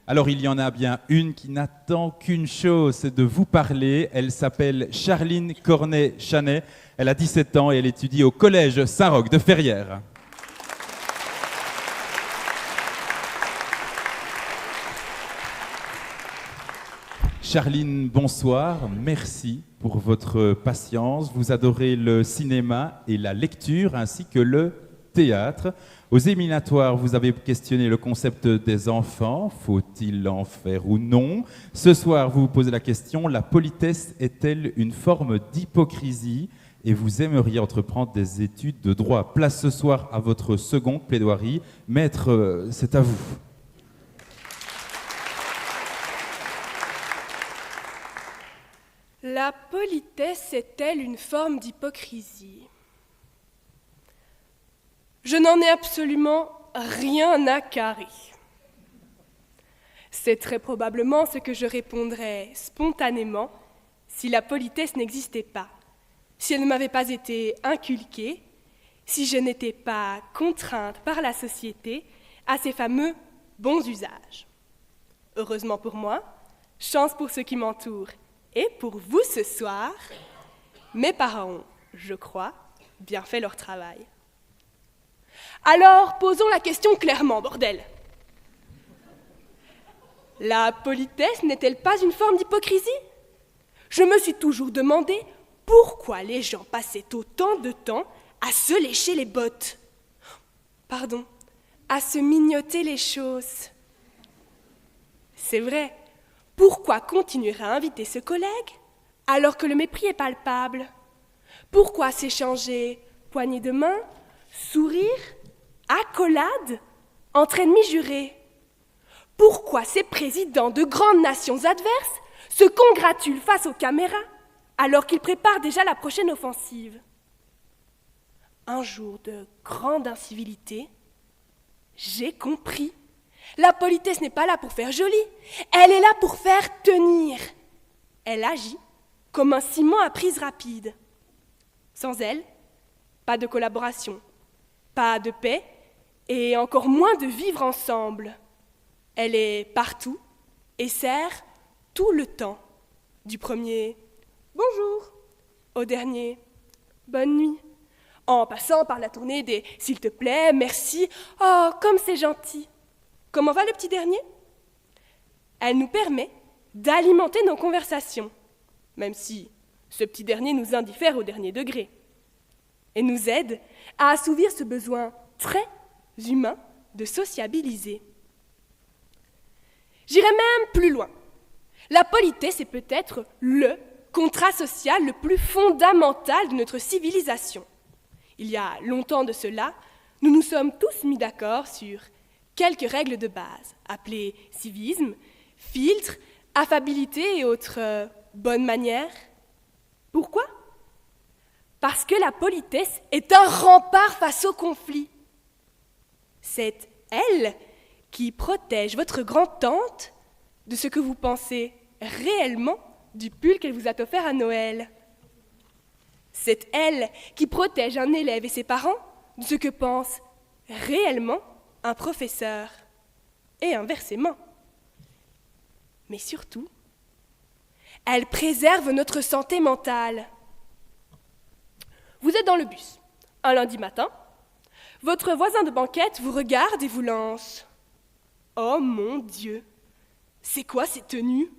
Alors il y en a bien une qui n'attend qu'une chose, c'est de vous parler. Elle s'appelle Charline Cornet-Chanet. Elle a 17 ans et elle étudie au collège Saint-Roch de Ferrières. Charline, bonsoir. Merci pour votre patience. Vous adorez le cinéma et la lecture ainsi que le théâtre. Aux éliminatoires, vous avez questionné le concept des enfants. Faut-il en faire ou non? Ce soir, vous vous posez la question, la politesse est-elle une forme d'hypocrisie? Et vous aimeriez entreprendre des études de droit. Place ce soir à votre seconde plaidoirie. Maître, c'est à vous. La politesse est-elle une forme d'hypocrisie? Je n'en ai absolument rien à carrer. C'est très probablement ce que je répondrais spontanément si la politesse n'existait pas, si elle ne m'avait pas été inculquée, si je n'étais pas contrainte par la société à ces fameux bons usages. Heureusement pour moi, chance pour ceux qui m'entourent, et pour vous ce soir, mes parents ont, je crois, bien fait leur travail. Alors, posons la question clairement, bordel. La politesse n'est-elle pas une forme d'hypocrisie? Je me suis toujours demandé pourquoi les gens passaient autant de temps à se lécher les bottes. Pardon, à se mignoter les choses. C'est vrai. Pourquoi continuer à inviter ce collègue alors que le mépris est palpable? Pourquoi s'échanger poignées de main, sourire, accolades entre ennemis jurés? Pourquoi ces présidents de grandes nations adverses se congratulent face aux caméras alors qu'ils préparent déjà la prochaine offensive? Un jour de grande incivilité, j'ai compris. La politesse n'est pas là pour faire joli, elle est là pour faire tenir. Elle agit comme un ciment à prise rapide. Sans elle, pas de collaboration, pas de paix et encore moins de vivre ensemble. Elle est partout et sert tout le temps, du premier « bonjour » au dernier « bonne nuit », en passant par la tournée des « s'il te plaît »,« merci »,« oh, comme c'est gentil ». Comment va le petit dernier? Elle nous permet d'alimenter nos conversations, même si ce petit dernier nous indiffère au dernier degré, et nous aide à assouvir ce besoin très humain de sociabiliser. J'irai même plus loin. La politesse est peut-être le contrat social le plus fondamental de notre civilisation. Il y a longtemps de cela, nous nous sommes tous mis d'accord sur quelques règles de base, appelées civisme, filtre, affabilité et autres bonnes manières. Pourquoi? Parce que la politesse est un rempart face au conflit. C'est elle qui protège votre grand-tante de ce que vous pensez réellement du pull qu'elle vous a offert à Noël. C'est elle qui protège un élève et ses parents de ce que pense réellement un professeur, et inversement. Mais surtout, elle préserve notre santé mentale. Vous êtes dans le bus, un lundi matin, votre voisin de banquette vous regarde et vous lance « Oh mon Dieu, c'est quoi ces tenues?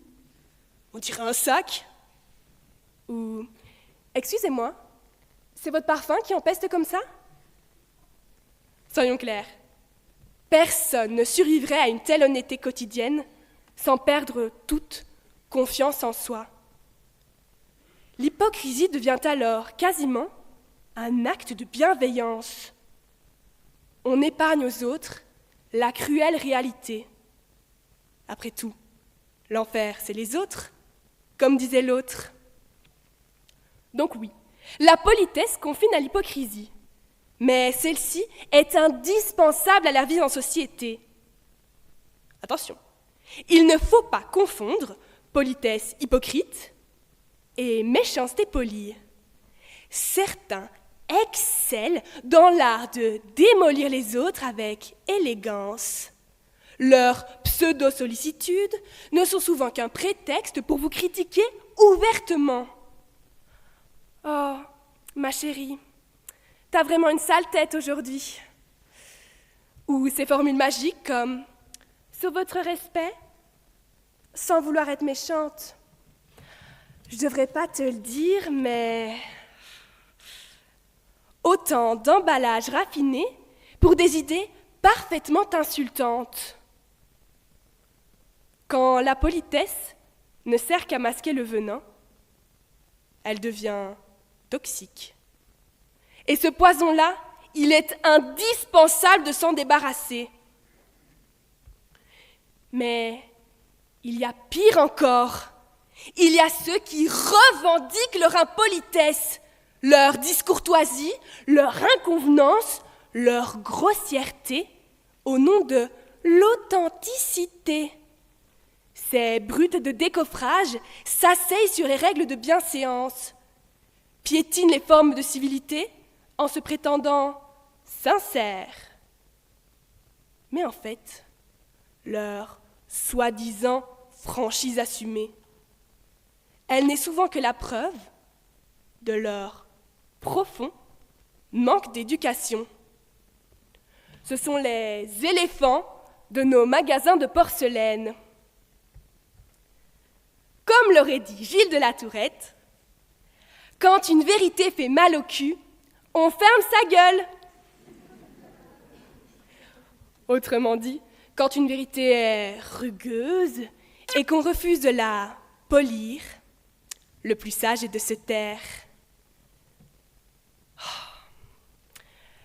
On dirait un sac ?» Ou « Excusez-moi, c'est votre parfum qui empeste comme ça ?» Soyons clairs. Personne ne survivrait à une telle honnêteté quotidienne sans perdre toute confiance en soi. L'hypocrisie devient alors quasiment un acte de bienveillance. On épargne aux autres la cruelle réalité. Après tout, l'enfer, c'est les autres, comme disait l'autre. Donc oui, la politesse confine à l'hypocrisie. Mais celle-ci est indispensable à la vie en société. Attention, il ne faut pas confondre politesse hypocrite et méchanceté polie. Certains excellent dans l'art de démolir les autres avec élégance. Leur pseudo-sollicitudes ne sont souvent qu'un prétexte pour vous critiquer ouvertement. Oh, ma chérie, t'as vraiment une sale tête aujourd'hui. Ou ces formules magiques comme « sur votre respect », sans vouloir être méchante. Je devrais pas te le dire, mais autant d'emballages raffinés pour des idées parfaitement insultantes. Quand la politesse ne sert qu'à masquer le venin, elle devient toxique. Et ce poison-là, il est indispensable de s'en débarrasser. Mais il y a pire encore. Il y a ceux qui revendiquent leur impolitesse, leur discourtoisie, leur inconvenance, leur grossièreté, au nom de l'authenticité. Ces brutes de décoffrage s'asseyent sur les règles de bienséance, piétinent les formes de civilité en se prétendant sincères. Mais en fait, leur soi-disant franchise assumée, elle n'est souvent que la preuve de leur profond manque d'éducation. Ce sont les éléphants de nos magasins de porcelaine. Comme l'aurait dit Gilles de la Tourette, quand une vérité fait mal au cul, on ferme sa gueule. Autrement dit, quand une vérité est rugueuse et qu'on refuse de la polir, le plus sage est de se taire.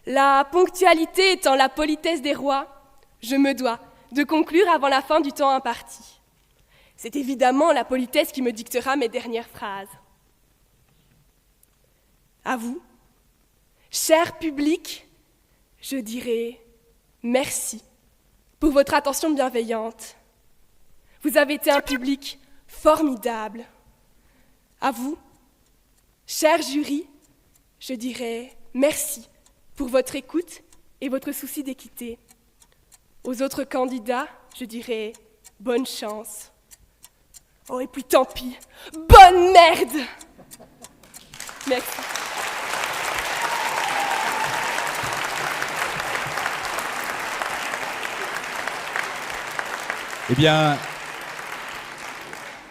La ponctualité étant la politesse des rois, je me dois de conclure avant la fin du temps imparti. C'est évidemment la politesse qui me dictera mes dernières phrases. À vous, cher public, je dirai merci pour votre attention bienveillante. Vous avez été un public formidable. À vous, cher jury, je dirai merci pour votre écoute et votre souci d'équité. Aux autres candidats, je dirai bonne chance. Oh, et puis tant pis, bonne merde! Merci. Eh bien,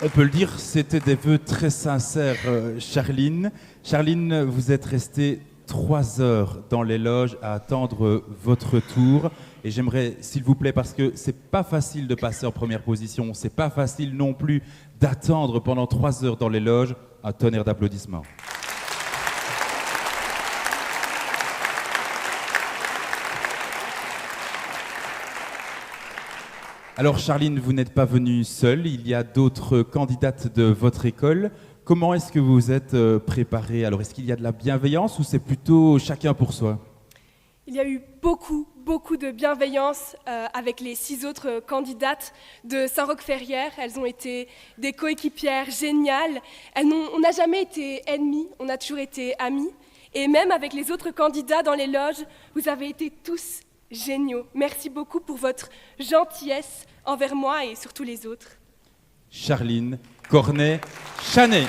on peut le dire, c'était des vœux très sincères, Charline. Charline, vous êtes restée 3 heures dans les loges à attendre votre tour. Et j'aimerais, s'il vous plaît, parce que c'est pas facile de passer en première position, c'est pas facile non plus d'attendre pendant 3 heures dans les loges, un tonnerre d'applaudissements. Alors Charline, vous n'êtes pas venue seule, il y a d'autres candidates de votre école. Comment est-ce que vous vous êtes préparée? Alors est-ce qu'il y a de la bienveillance ou c'est plutôt chacun pour soi? Il y a eu beaucoup de bienveillance avec les 6 autres candidates de Saint-Roch-Ferrières. Elles ont été des coéquipières géniales. On n'a jamais été ennemies, on a toujours été amies. Et même avec les autres candidats dans les loges, vous avez été tous géniaux. Merci beaucoup pour votre gentillesse envers moi et surtout les autres. Charline Cornet-Chanet.